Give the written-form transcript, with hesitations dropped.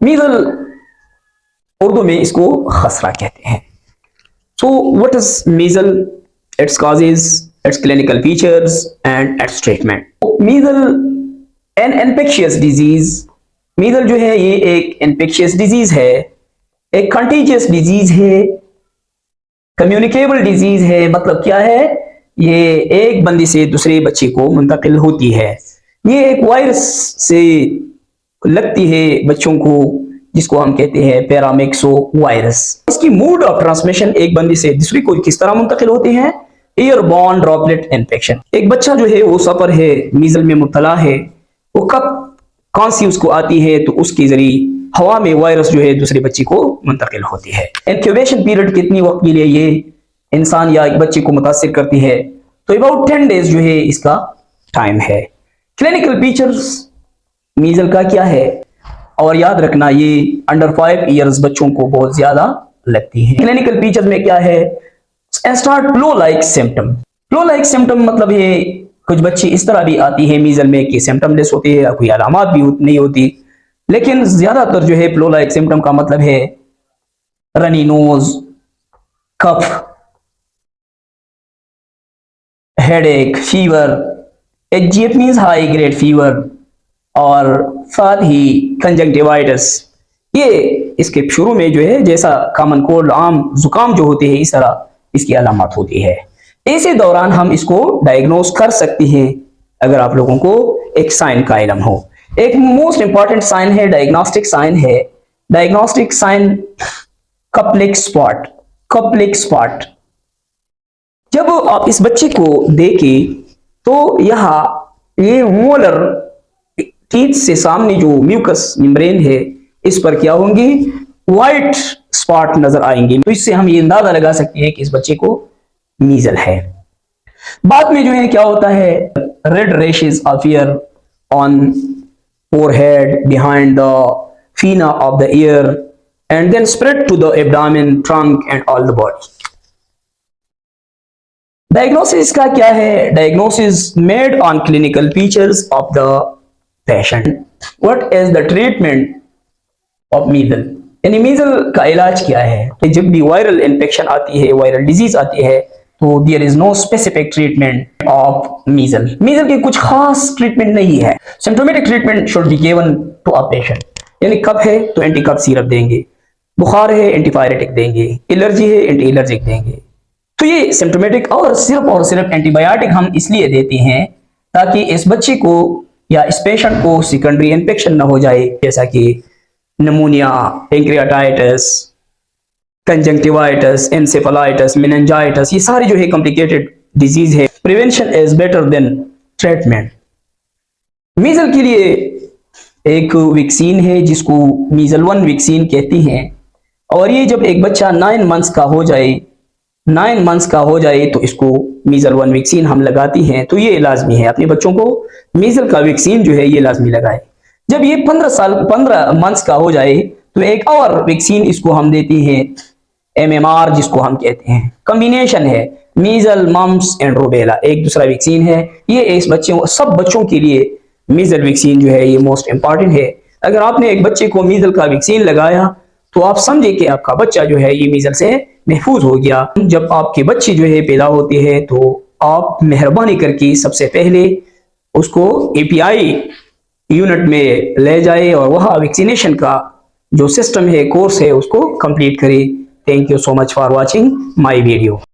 मीजल उर्दू में इसको खसरा कहते हैं। So what is measles, its causes, its clinical features and its treatment. Measles an infectious disease, measles जो है ये एक इन्फेक्शियस डिजीज है, एक कंटीजियस डिजीज है, कम्युनिकेबल डिजीज है। मतलब क्या है, ये एक बंदे से दूसरे बच्चे को मुंतकिल होती है। ये एक वायरस से लगती है बच्चों को, जिसको हम कहते हैं पैरामिक्सो वायरस। इसकी मोड ऑफ ट्रांसमिशन एक बंदे से दूसरे को किस तरह मुंतकिल होते हैं, एयरबॉर्न ड्रॉपलेट इन्फेक्शन। एक बच्चा जो है वो सफर है, मीजल में मुब्तला है, वो कब कौन सी उसको आती है तो उसके जरिए हवा में वायरस जो है दूसरे बच्चे को मुंतकिल होती है। इंक्यूबेशन पीरियड कितनी वक्त के लिए ये इंसान या एक बच्चे को मुतासिर करती है, तो अबाउट 10 डेज जो है इसका टाइम है। क्लिनिकल फीचर्स मीजल का क्या है, और याद रखना ये अंडर 5 इयर्स बच्चों को बहुत ज्यादा लगती है। क्लिनिकल फीचर्स में क्या है, start flow like symptom. Flow like symptom मतलब ये कुछ बच्चे इस तरह भी आती है मीजल में कि सिम्टमलेस होती है, कोई अलामत भी नहीं होती, लेकिन ज्यादातर जो है फ्लो लाइक सिम्टम का मतलब है runny nose, cough, headache, fever, HGF means high grade fever, और साथ ही कंजंक्टिवाइटिस। ये इसके शुरू में जो है जैसा कॉमन कोल्ड, आम जुकाम जो होते हैं, इस तरह इसकी अलामत होती है। इसी दौरान हम इसको डायग्नोस कर सकते हैं अगर आप लोगों को एक साइन का इल्म हो। एक मोस्ट इंपॉर्टेंट साइन है, डायग्नोस्टिक साइन है। Diagnostic sign Koplik spot. Koplik spot जब आप इस बच्चे को देखें तो यहाँ ये मोलर टीथ से सामने जो म्यूकस मेम्ब्रेन है, इस पर क्या होंगी, व्हाइट स्पॉट नजर आएंगे। तो इससे हम ये अंदाजा लगा सकते हैं कि इस बच्चे को मीजल है। बाद में जो है क्या होता है, red rashes appear on forehead, behind the pinna of the ear, and then spread to the abdomen, trunk and all the body. Diagnosis का क्या है, diagnosis made on clinical features of the patient. What is the treatment of measles, यानी measles का इलाज क्या है। कि जब भी वायरल इन्फेक्शन आती है, वायरल डिजीज आती है, तो there is no specific treatment of measles. Measles की कुछ खास ट्रीटमेंट नहीं है। Symptomatic treatment should be given to a patient. यानी कफ है तो एंटी कफ सिरप देंगे, बुखार है एंटीपायरेटिक देंगे, एलर्जी है एंटी एलर्जिक देंगे। तो ये सिम्प्टोमेटिक और सिर्फ एंटीबायोटिक हम इसलिए देते हैं ताकि इस बच्चे को या इस पेशेंट को सेकेंडरी इन्फेक्शन ना हो जाए, जैसा कि pneumonia, pancreatitis, conjunctivitis, encephalitis, meningitis. ये सारी जो है कॉम्प्लिकेटेड डिजीज है। Prevention is better than treatment. Measles के लिए एक वैक्सीन है जिसको मीजल 1 वैक्सीन कहती हैं, और ये जब एक बच्चा 9 मंथ्स का हो जाए तो इसको मीजल 1 वैक्सीन हम लगाती हैं। तो ये लाजमी है, अपने बच्चों को मीजल का वैक्सीन जो है ये लाजमी लगाए। जब ये 15 मंथ्स का हो जाए तो एक और वैक्सीन इसको हम देती हैं, MMR जिसको हम कहते हैं। कॉम्बिनेशन है मीजल, मम्स एंड रूबेला, एक दूसरा वैक्सीन है। ये इस सब बच्चों के लिए मीजल वैक्सीन जो है ये मोस्ट इंपॉर्टेंट है। अगर आपने एक बच्चे को मीजल का वैक्सीन लगाया तो आप समझे कि आपका बच्चा जो है ये मीजल से महफूज हो गया। जब आपके बच्चे जो है पैदा होते हैं तो आप मेहरबानी करके सबसे पहले उसको API यूनिट में ले जाए और वहाँ वैक्सीनेशन का जो सिस्टम है, कोर्स है, उसको कंप्लीट करे। Thank you so much for watching my video.